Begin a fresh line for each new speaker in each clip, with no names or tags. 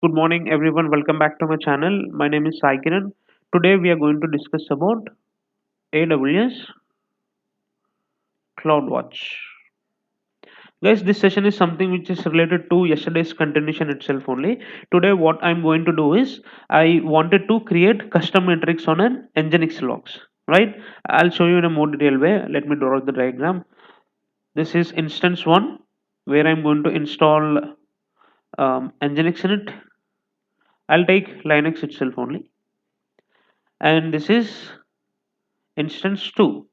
Good morning, everyone. Welcome back to my channel. My name is Sai Kiran. Today we are going to discuss about AWS CloudWatch. Guys, this session is something which is related to yesterday's continuation itself only. Today, what I'm going to do is I wanted to create custom metrics on an NGINX logs. Right? I'll show you in a more detailed way. Let me draw the diagram. This is instance one, where I'm going to install NGINX in it. I'll take Linux itself only, and this is instance 2.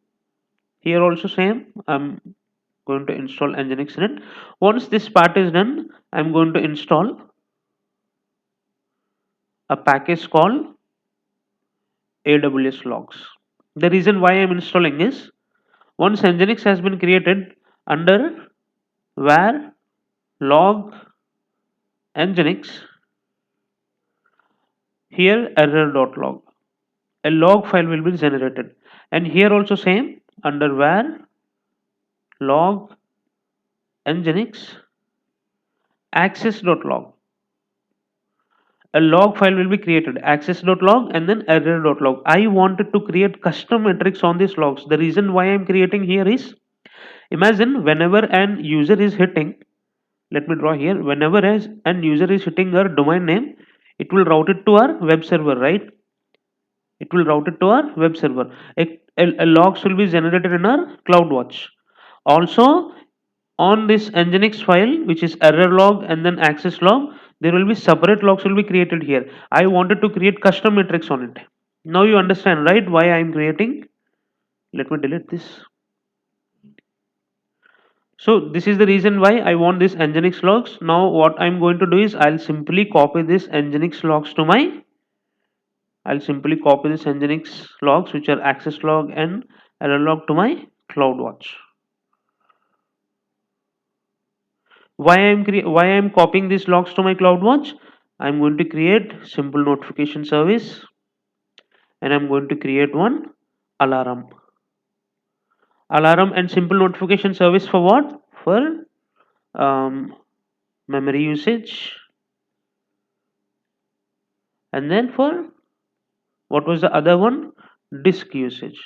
Here also same, I'm going to install NGINX in it. Once this part is done, I'm going to install a package called AWS logs. The reason why I'm installing is, once NGINX has been created under var log NGINX, here error.log, a log file will be generated, and here also same, under var log NGINX access.log, a log file will be created, access.log and then error.log. I wanted to create custom metrics on these logs. The reason why I'm creating here is, imagine whenever an user is hitting, let me draw here, whenever as an user is hitting our domain name, it will route it to our web server, right? It will route it to our web server. A logs will be generated in our CloudWatch. Also, on this nginx file, which is error log and then access log, there will be separate logs will be created here. I wanted to create custom metrics on it. Now you understand, right, why I am creating. Let me delete this. So this is the reason why I want this nginx logs. Now what I'm going to do is, I'll simply copy this nginx logs to my, I'll simply copy this nginx logs, which are access log and error log, to my CloudWatch. Why I'm copying these logs to my CloudWatch? I'm going to create simple notification service, and I'm going to create one alarm. Alarm and simple notification service for what? For memory usage, and then for, what was the other one? Disk usage.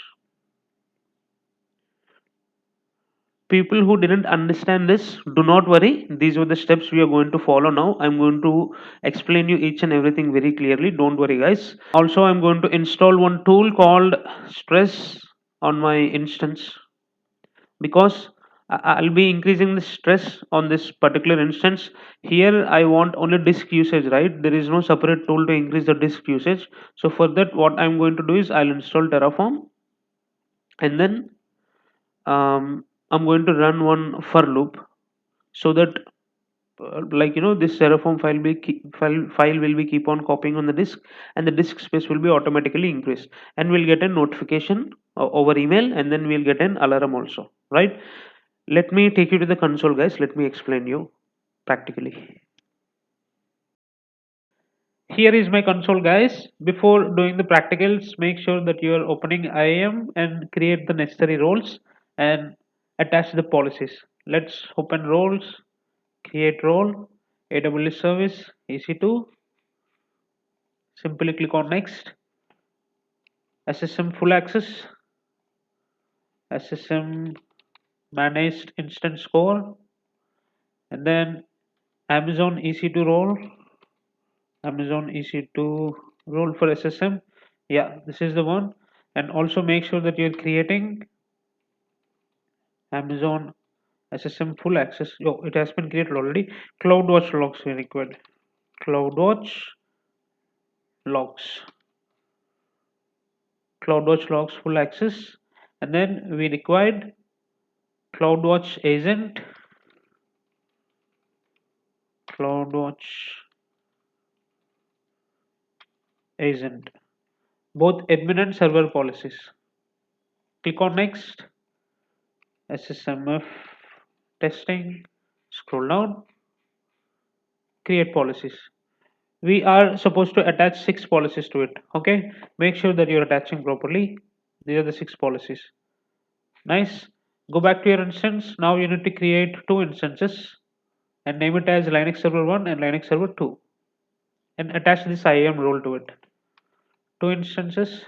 People who didn't understand this, do not worry, these were the steps we are going to follow. Now I'm going to explain you each and everything very clearly. Don't worry, guys. Also, I'm going to install one tool called stress on my instance, because I'll be increasing the stress on this particular instance. Here I want only disk usage, right? There is no separate tool to increase the disk usage. So for that, what I'm going to do is, I'll install Terraform, and then I'm going to run one for loop, so that this Terraform file will be keep on copying on the disk, and the disk space will be automatically increased, and we'll get a notification over email, and then we'll get an alarm also, right? Let me take you to the console, guys. Let me explain you practically. Here is my console, guys. Before doing the practicals, make sure that you are opening IAM and create the necessary roles and attach the policies. Let's open roles, create role, AWS service, EC2. Simply click on next. SSM full access, SSM managed instance core, and then Amazon EC2 role, Amazon EC2 role for SSM. Yeah, this is the one. And also make sure that you're creating Amazon SSM full access. Oh, it has been created already. CloudWatch logs we required. CloudWatch logs. CloudWatch logs full access. And then we required CloudWatch agent. CloudWatch agent. Both admin and server policies. Click on next. SSMF testing. Scroll down. Create policies. We are supposed to attach 6 policies to it. Okay, make sure that you're attaching properly. These are the 6 policies. Nice. Go back to your instance. Now you need to create 2 instances and name it as Linux server 1 and Linux server 2. and attach this IAM role to it. Two instances,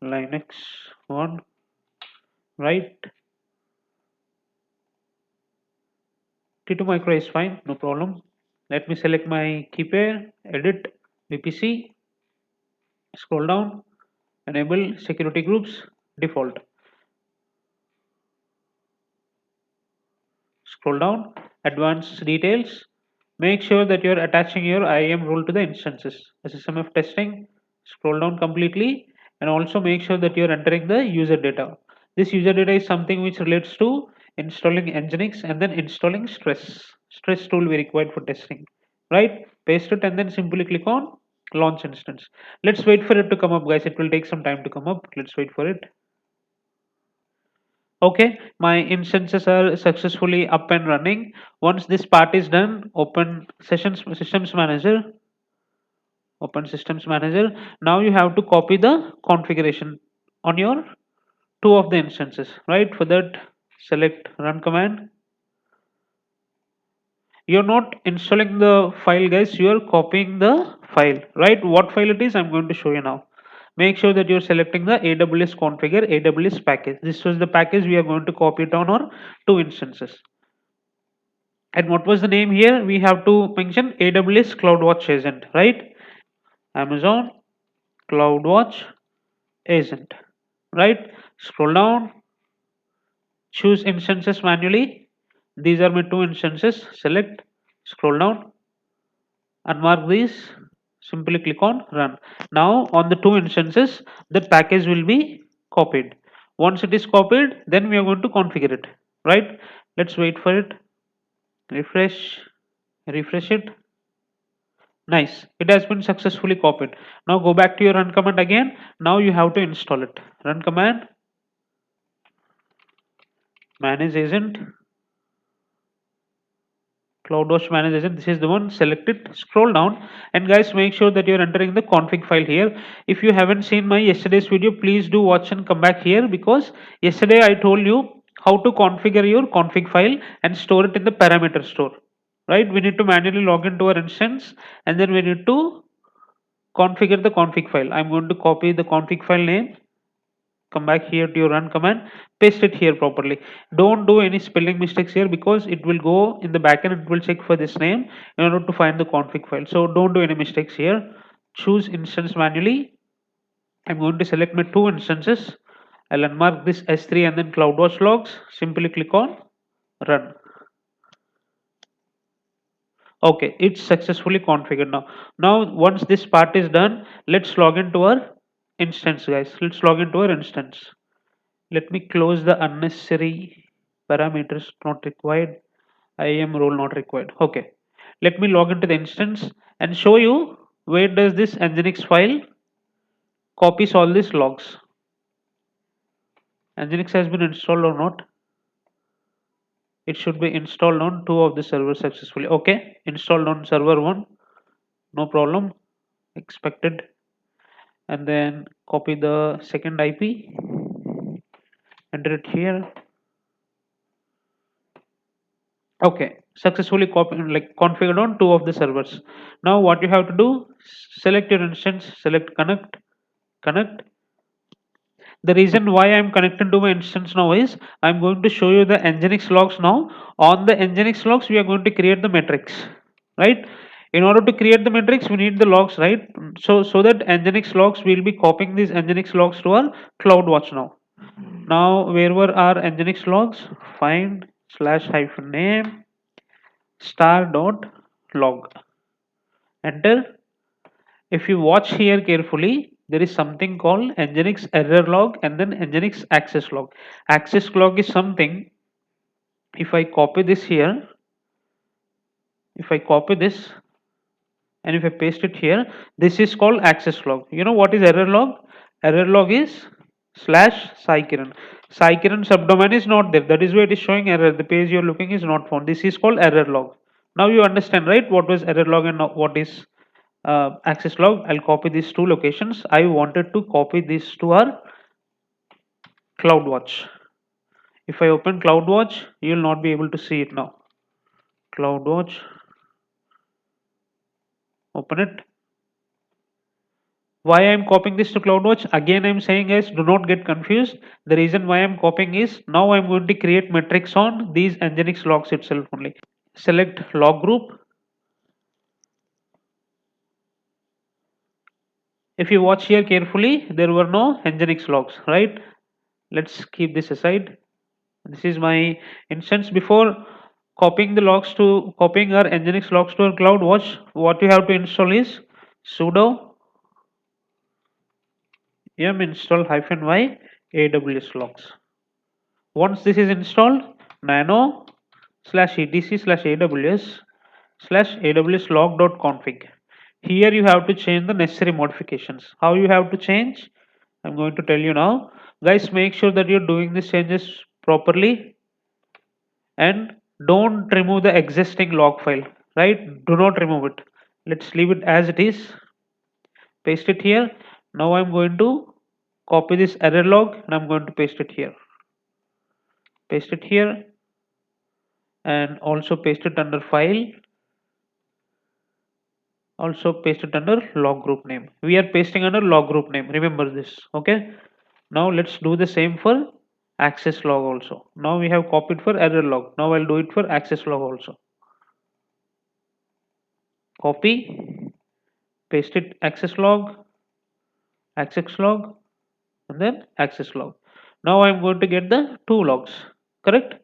Linux 1, right? T2 micro is fine, no problem. Let me select my key pair, edit, VPC, scroll down, enable security groups, default. Scroll down, advanced details. Make sure that you're attaching your IAM role to the instances. SSMF testing, scroll down completely, and also make sure that you're entering the user data. This user data is something which relates to installing NGINX and then installing stress. Stress tool we required for testing. Right? Paste it and then simply click on launch instance. Let's wait for it to come up, guys. It will take some time to come up. Let's wait for it. Okay, my instances are successfully up and running. Once this part is done, open systems manager, open systems manager. Now you have to copy the configuration on your two of the instances, right? For that, select run command. You're not installing the file, guys. You are copying the file, right? What file it is, I'm going to show you now. Make sure that you're selecting the AWS configure AWS package. This was the package we are going to copy it on our two instances. And what was the name here? We have to mention AWS CloudWatch Agent, right? Amazon CloudWatch Agent, right? Scroll down, choose instances manually. These are my two instances. Select, scroll down, unmark these. Simply click on run. Now on the two instances, the package will be copied. Once it is copied, then we are going to configure it, right? Let's wait for it. Refresh, refresh it. Nice. It has been successfully copied. Now go back to your run command again. Now you have to install it. Run command, manage agent, CloudWatch manage agent. This is the one. Select it. Scroll down. And guys, make sure that you're entering the config file here. If you haven't seen my yesterday's video, please do watch and come back here, because yesterday I told you how to configure your config file and store it in the parameter store. Right? We need to manually log into our instance, and then we need to configure the config file. I'm going to copy the config file name, come back here to your run command, paste it here properly. Don't do any spelling mistakes here, because it will go in the backend, it will check for this name in order to find the config file. So don't do any mistakes here. Choose instance manually. I'm going to select my two instances. I'll unmark this S3 and then CloudWatch logs. Simply click on run. Okay, it's successfully configured now. Now once this part is done, let's log into our instance, guys. Let's log into our instance. Let me close the unnecessary parameters not required. IAM role not required. Okay. Let me log into the instance and show you where does this NGINX file copies all these logs. NGINX has been installed or not? It should be installed on two of the servers successfully. Okay. Installed on server 1. No problem. Expected. And then copy the second IP. Enter it here. Okay, successfully configured on two of the servers. Now what you have to do, select your instance, select connect, connect. The reason why I'm connecting to my instance now is I'm going to show you the NGINX logs now. On the NGINX logs, we are going to create the metrics, right? In order to create the metrics, we need the logs, right? So that NGINX logs, we'll be copying these NGINX logs to our CloudWatch now. Now, where were our NGINX logs? Find /name star.log. Enter. If you watch here carefully, there is something called NGINX error log and then NGINX access log. Access log is something, if I copy this here, if I copy this and if I paste it here, this is called access log. You know what is error log? Error log is /Saikiran. Saikiran subdomain is not there. That is why it is showing error. The page you're looking is not found. This is called error log. Now you understand, right? What was error log and what is access log. I'll copy these two locations. I wanted to copy these to our CloudWatch. If I open CloudWatch, you will not be able to see it now. CloudWatch. Open it. Why I'm copying this to CloudWatch? Again, I'm saying guys, do not get confused. The reason why I'm copying is now I'm going to create metrics on these NGINX logs itself only. Select log group. If you watch here carefully, there were no NGINX logs, right? Let's keep this aside. This is my instance. Before copying our NGINX logs to our CloudWatch, what you have to install is sudo yum install -y AWS logs. Once this is installed, nano /etc/aws/aws log.config. Here you have to change the necessary modifications. How you have to change? I'm going to tell you now. Guys, make sure that you're doing these changes properly and don't remove the existing log file, right? Do not remove it. Let's leave it as it is. Paste it here. Now I'm going to copy this error log and I'm going to paste it here. Paste it here and also paste it under file. Also paste it under log group name. We are pasting under log group name. Remember this. Okay. Now let's do the same for access log also. Now we have copied for error log. Now I'll do it for access log also. Copy, paste it access log, and then access log. Now I'm going to get the two logs. Correct?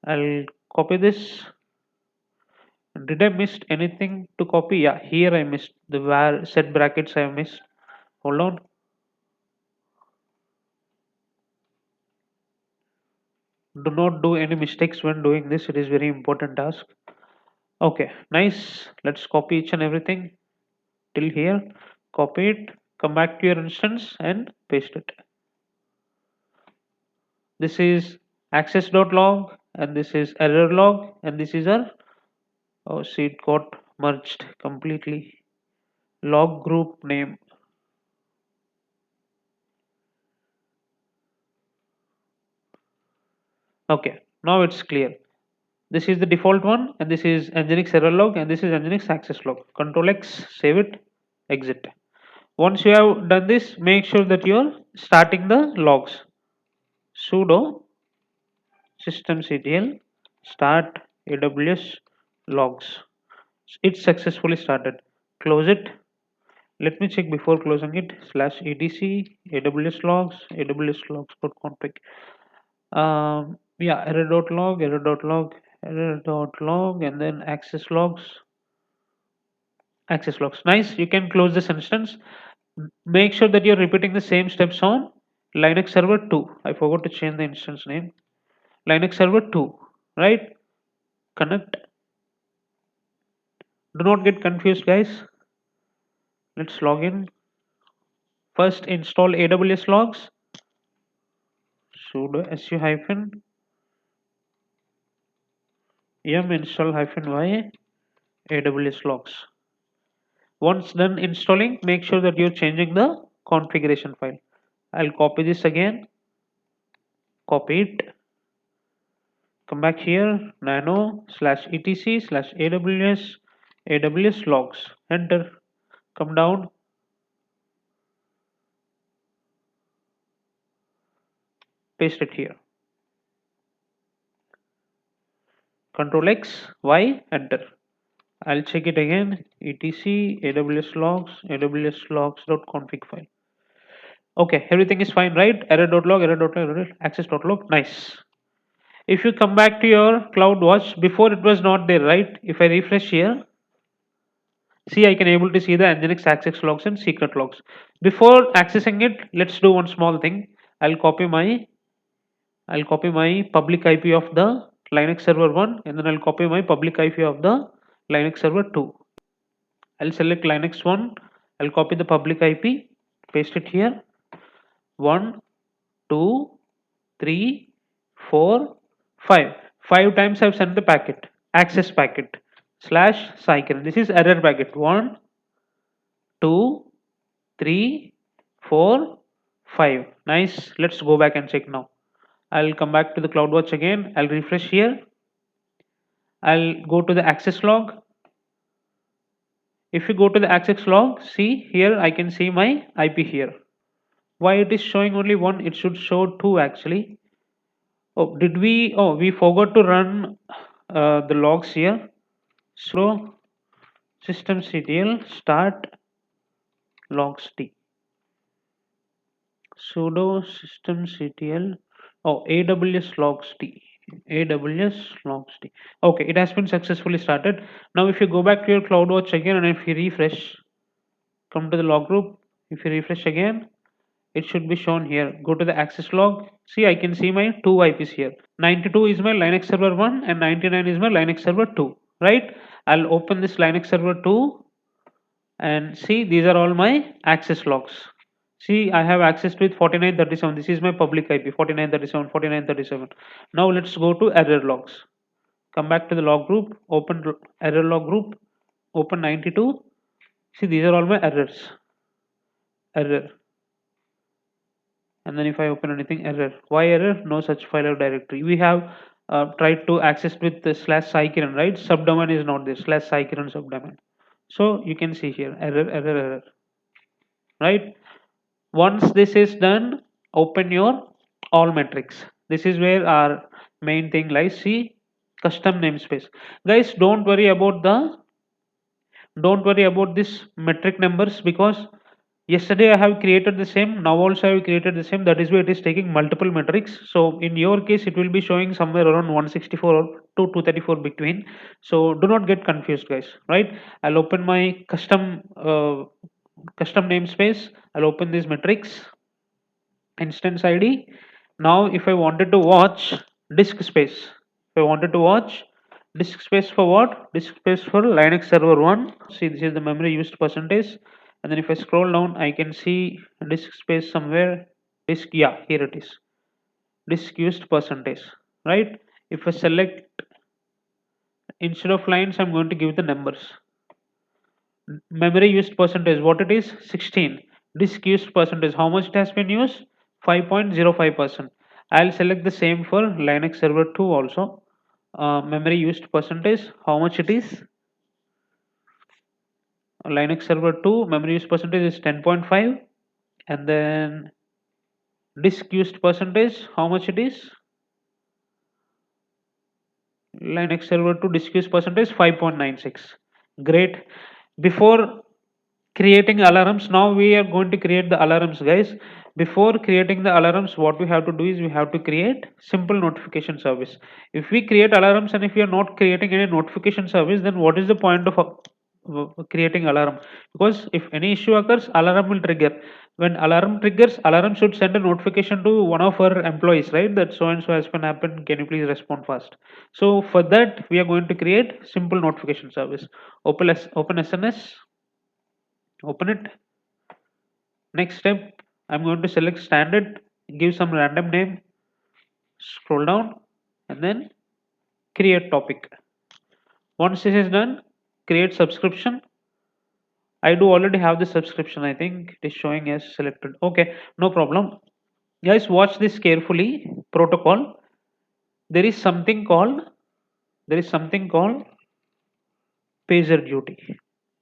I'll copy this. Did I miss anything to copy? Yeah, here I missed the var set brackets I missed. Hold on. Do not do any mistakes when doing this. It is very important task. Okay, nice. Let's copy each and everything till here. Copy it. Come back to your instance and paste it. This is access.log and this is error log and this is our, oh see, it got merged completely. Log group name. Okay, now it's clear. This is the default one and this is NGINX error log and this is NGINX access log. Control X, save it, exit. Once you have done this, make sure that you're starting the logs. Sudo systemctl start AWS logs. It's successfully started. Close it. Let me check before closing it. /etc AWS logs aws logs.config. Yeah, error.log, and then access logs. Access logs. Nice. You can close this instance. Make sure that you're repeating the same steps on Linux Server 2. I forgot to change the instance name. Linux Server 2, right? Connect. Do not get confused, guys. Let's log in. First, install AWS logs. Sudo su hyphen yum install -y AWS logs. Once done installing, make sure that you're changing the configuration file. I'll copy this again. Copy it. Come back here. Nano /etc/aws logs. Enter. Come down. Paste it here. Control X, Y, enter. I'll check it again. etc aws logs.config file. Okay, everything is fine, right? Error.log, access.log. Nice. If you come back to your CloudWatch, before it was not there, right? If I refresh here, see, I can able to see the NGINX access logs and secret logs. Before accessing it, let's do one small thing. I'll copy my public IP of the Linux server 1 and then I'll copy my public IP of the Linux server 2. I'll select Linux 1. I'll copy the public IP, paste it here. 1, 2, 3, 4, 5. 5 times I've sent the packet, access packet /cycle. This is error packet. 1, 2, 3, 4, 5. Nice. Let's go back and check now. I'll come back to the CloudWatch again. I'll refresh here. I'll go to the access log. If you go to the access log, see here I can see my IP here. Why it is showing only one? It should show two actually. Oh, did we? Oh, we forgot to run the logs here. So systemctl start logs t sudo systemctl. Oh, AWS logs t. AWS logs t. Okay, it has been successfully started. Now, if you go back to your CloudWatch again and if you refresh, come to the log group. If you refresh again, it should be shown here. Go to the access log. See, I can see my two IPs here. 92 is my Linux server 1 and 99 is my Linux server 2. Right? I'll open this Linux server 2 and see these are all my access logs. See, I have access with 4937. This is my public IP 4937, 4937. Now let's go to error logs. Come back to the log group, open error log group, open 92. See, these are all my errors. Error. And then if I open anything, error. Why error? No such file or directory. We have tried to access with the slash /kiran, right? Subdomain is not there, slash /kiran subdomain. So you can see here error, error, error, right? Once this is done, open your all metrics. This is where our main thing lies. See, custom namespace. Guys, don't worry about this metric numbers, because yesterday I have created the same, now also I have created the same. That is why it is taking multiple metrics. So in your case it will be showing somewhere around 164 or to 234 between. So do not get confused, guys, right? I'll open my custom namespace. I'll open these metrics, instance ID. Now if I wanted to watch disk space, if I wanted to watch disk space for what? Disk space for Linux server 1. See, this is the memory used percentage, and then if I scroll down I can see disk space somewhere. Disk, yeah, here it is, disk used percentage, right? If I select, instead of lines I'm going to give the numbers. Memory used percentage, what it is? 16. Disk used percentage, how much it has been used? 5.05%. I'll select the same for Linux server 2 also. Memory used percentage, how much it is? Linux server 2 memory used percentage is 10.5. And then disk used percentage, how much it is? Linux server 2 disk use percentage 5.96. Great. Before creating alarms, now we are going to create the alarms, guys. Before creating the alarms, what we have to do is we have to create simple notification service. If we create alarms and if we are not creating any notification service, then what is the point of creating alarm? Because if any issue occurs, alarm will trigger. When alarm triggers, alarm should send a notification to one of our employees, right? That so and so has been happened, can you please respond fast? So for that we are going to create simple notification service. Open SNS, open it. Next step, I'm going to select standard, give some random name, scroll down, and then create topic. Once this is done, create subscription. I do already have the subscription, I think it is showing as selected. Okay, no problem. Guys, watch this carefully. Protocol. There is something called pager duty,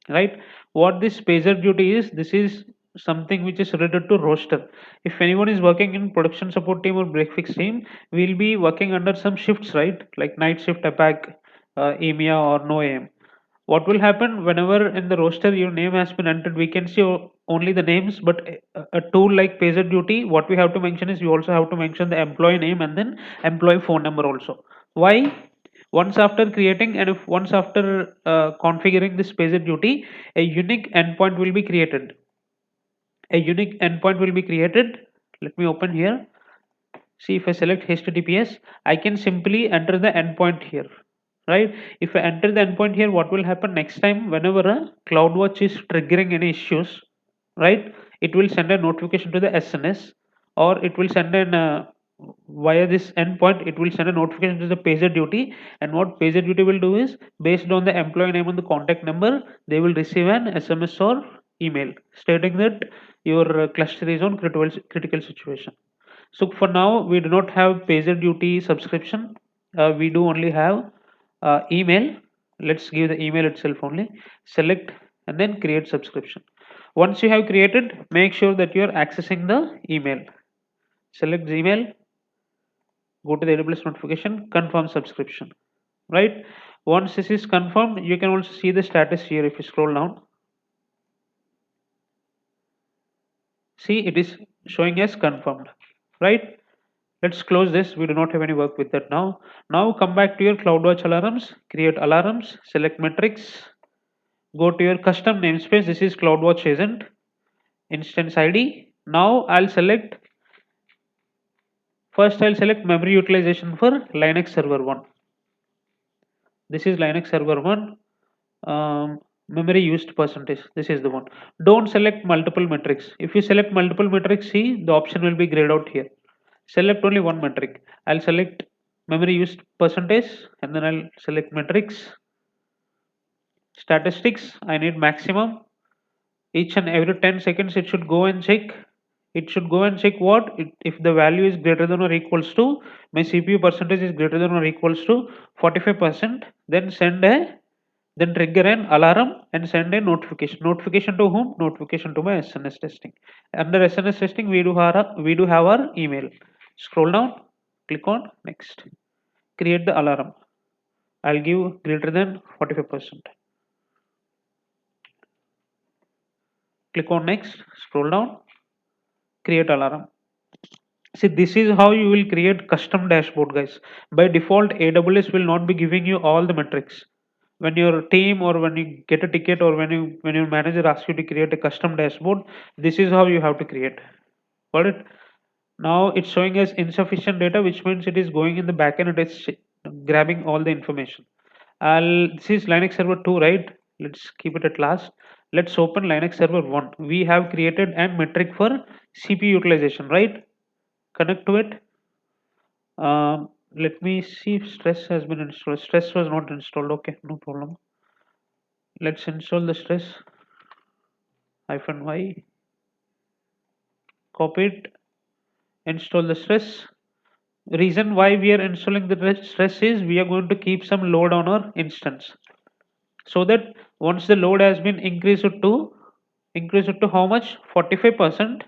right? What this pager duty is, this is something which is related to roster. If anyone is working in production support team or break fix team, we'll be working under some shifts, right? Like night shift, attack, EMEA or no AM. What will happen whenever in the roster your name has been entered, we can see only the names, but a tool like pager duty, what we have to mention is we also have to mention the employee name and then employee phone number also. Why? Once after creating and if once after configuring this pager duty, a unique endpoint will be created. Let me open here. See, if I select HTTPS, I can simply enter the endpoint here, right? If I enter the endpoint here, what will happen next time whenever a CloudWatch is triggering any issues, right? It will send a notification to the SNS, or it will send an via this endpoint, it will send a notification to the pager duty. And what pager duty will do is, based on the employee name and the contact number, they will receive an SMS or email stating that your cluster is on critical situation. So for now, we do not have pager duty subscription. We do only have email. Let's give the email itself only. Select and then create subscription. Once you have created, make sure that you are accessing the email. Select Gmail, go to the AWS notification, confirm subscription. Right? Once this is confirmed, you can also see the status here. If you scroll down, see it is showing as confirmed. Right? Let's close this. We do not have any work with that now. Now come back to your CloudWatch alarms, create alarms, select metrics, go to your custom namespace. This is CloudWatch Agent, instance ID. Now I'll select, first I'll select memory utilization for Linux server 1. This is Linux server 1. Memory used percentage. This is the one. Don't select multiple metrics. If you select multiple metrics, see the option will be grayed out here. Select only one metric. I'll select memory used percentage and then I'll select metrics. Statistics, I need maximum. Each and every 10 seconds it should go and check. It should go and check what? If the value is greater than or equals to, my CPU percentage is greater than or equals to 45%, then send a, then trigger an alarm and send a notification. Notification to whom? Notification to my SNS testing. Under SNS testing, we do have our email. Scroll down, click on next. Create the alarm. I'll give greater than 45%. Click on next, scroll down, create alarm. See, this is how you will create custom dashboard, guys. By default, AWS will not be giving you all the metrics. When your team or when you get a ticket or when your manager asks you to create a custom dashboard, this is how you have to create. Got it? Now it's showing as insufficient data, which means it is going in the backend and it's grabbing all the information. This is Linux server 2, right? Let's keep it at last. Let's open Linux server 1. We have created a metric for CPU utilization, right? Connect to it. Let me see if stress has been installed. Stress was not installed. Okay, no problem. Let's install the stress -y. Copy it. Install the stress. Reason why we are installing the stress is we are going to keep some load on our instance, so that once the load has been increased to how much? 45%.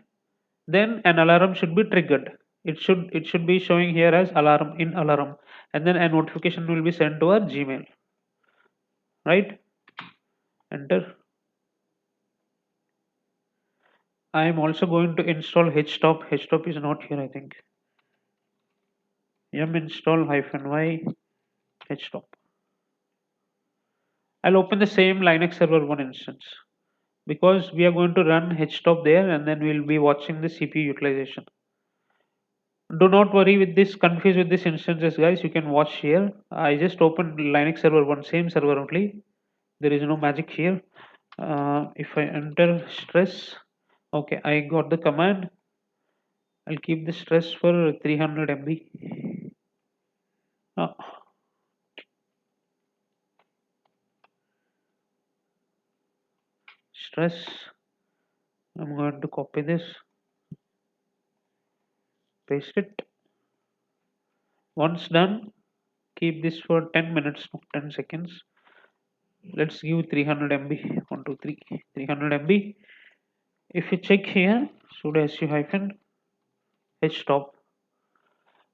Then an alarm should be triggered. It should be showing here as alarm in alarm, and then a notification will be sent to our Gmail. Right? Enter. I am also going to install htop. Htop is not here, I think. Yum install -y htop. I'll open the same Linux server 1 instance because we are going to run htop there and then we'll be watching the CPU utilization. Do not worry with this, confused with this instances, guys. You can watch here. I just opened Linux server 1, same server only. There is no magic here. If I enter stress, okay, I got the command. I'll keep the stress for 300 MB. Ah, stress. I'm going to copy this, paste it. Once done, keep this for 10 minutes, 10 seconds. Let's give 300 MB. 1, 2, 3, 300 MB. If you check here, sudo su hyphen htop.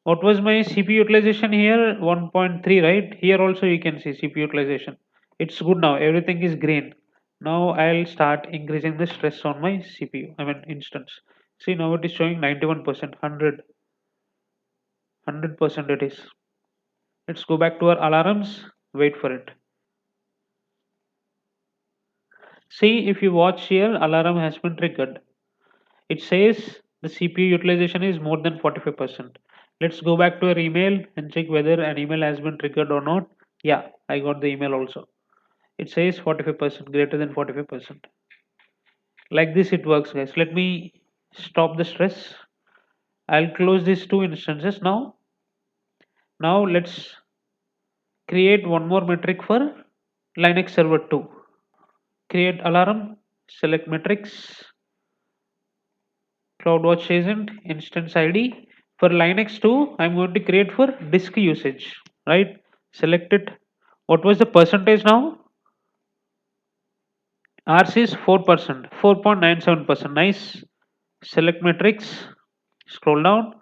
What was my CPU utilization here? 1.3, right? Here also you can see CPU utilization. It's good now. Everything is green. Now I'll start increasing the stress on my CPU. I mean instance. See, now it is showing 91%, 100% it is. Let's go back to our alarms. Wait for it. See, if you watch here, alarm has been triggered. It says the CPU utilization is more than 45%. Let's go back to our email and check whether an email has been triggered or not. Yeah, I got the email also. It says 45%, greater than 45%. Like this it works, guys. Let me stop the stress. I'll close these two instances now. Now let's create one more metric for Linux server 2. Create alarm, select metrics, CloudWatch Agent, instance ID. For Linux 2, I'm going to create for disk usage, right? Select it. What was the percentage now? Ours is 4%, 4.97%. Nice. Select metrics, scroll down,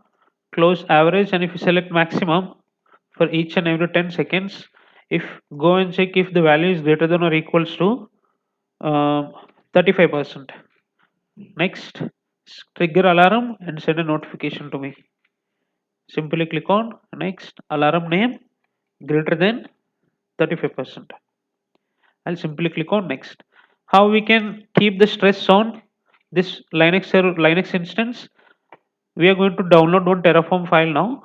close average, and if you select maximum for each and every 10 seconds, if go and check if the value is greater than or equals to 35%. Next, trigger alarm and send a notification to me. Simply click on next, alarm name greater than 35%. I'll simply click on next. How we can keep the stress on this Linux instance? We are going to download one Terraform file now,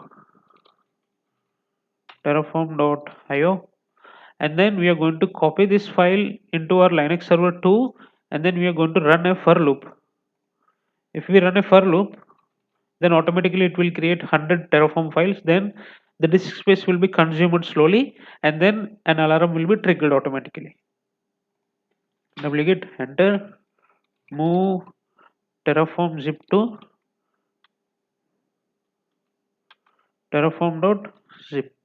terraform.io, and then we are going to copy this file into our Linux server 2, and then we are going to run a for loop. If we run a for loop, then automatically it will create 100 Terraform files. Then the disk space will be consumed slowly, and then an alarm will be triggered automatically. Double click, enter, move Terraform zip to terraform.zip.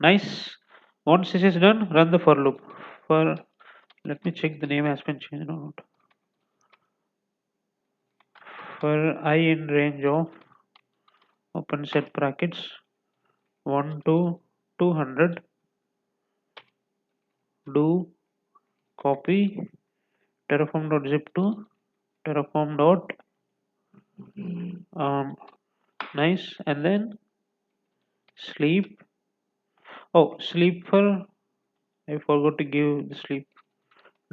Nice. Once this is done, run the for loop. For let me check the name has been changed or not. For I in range of open set brackets 1 to 200, do copy terraform.zip to terraform dot nice, and then sleep. Oh, sleep for I forgot to give the sleep.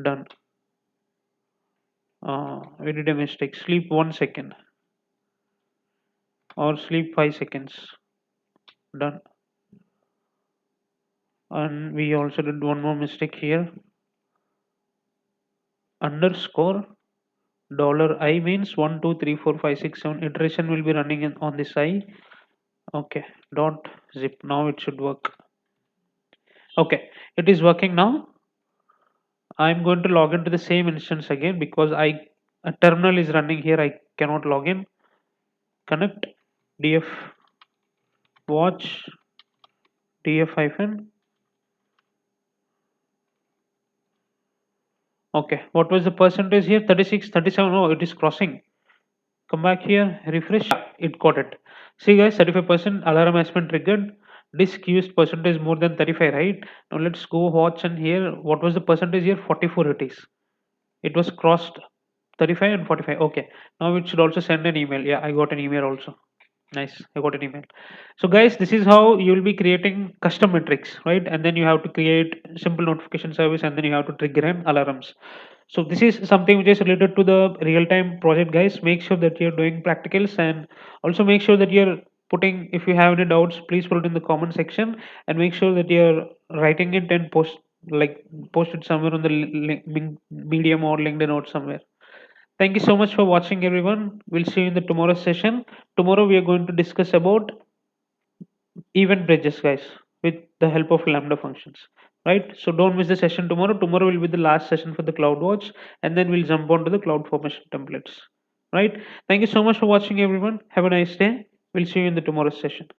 Done. We did a mistake. Sleep 1 second or sleep 5 seconds. Done. And we also did one more mistake here. Underscore $I means 1 2 3 4 5 6 7 iteration will be running on this I. Okay. Dot zip. Now it should work. Okay, it is working now. I'm going to log into the same instance again because a terminal is running here. I cannot log in. Connect df watch df hyphen. Okay, what was the percentage here? 36, 37. Oh, it is crossing. Come back here, refresh. It got it. See guys, 35% alarm has been triggered. Disk used percentage more than 35, right? Now let's go watch, and here what was the percentage here? 44 it is. It was crossed 35 and 45. Okay, now it should also send an email. Yeah, I got an email also. Nice, I got an email. So guys, this is how you will be creating custom metrics, right? And then you have to create simple notification service, and then you have to trigger an alarms. So this is something which is related to the real-time project, guys. Make sure that you're doing practicals, and also make sure that you're putting, if you have any doubts, please put it in the comment section, and make sure that you're writing it and post it somewhere on the medium or LinkedIn or somewhere. Thank you so much for watching, everyone. We'll see you in the tomorrow's session. Tomorrow we are going to discuss about event bridges, guys, with the help of Lambda functions. Right? So don't miss the session tomorrow. Tomorrow will be the last session for the CloudWatch, and then we'll jump on to the cloud formation templates. Right? Thank you so much for watching, everyone. Have a nice day. We'll see you in the tomorrow's session.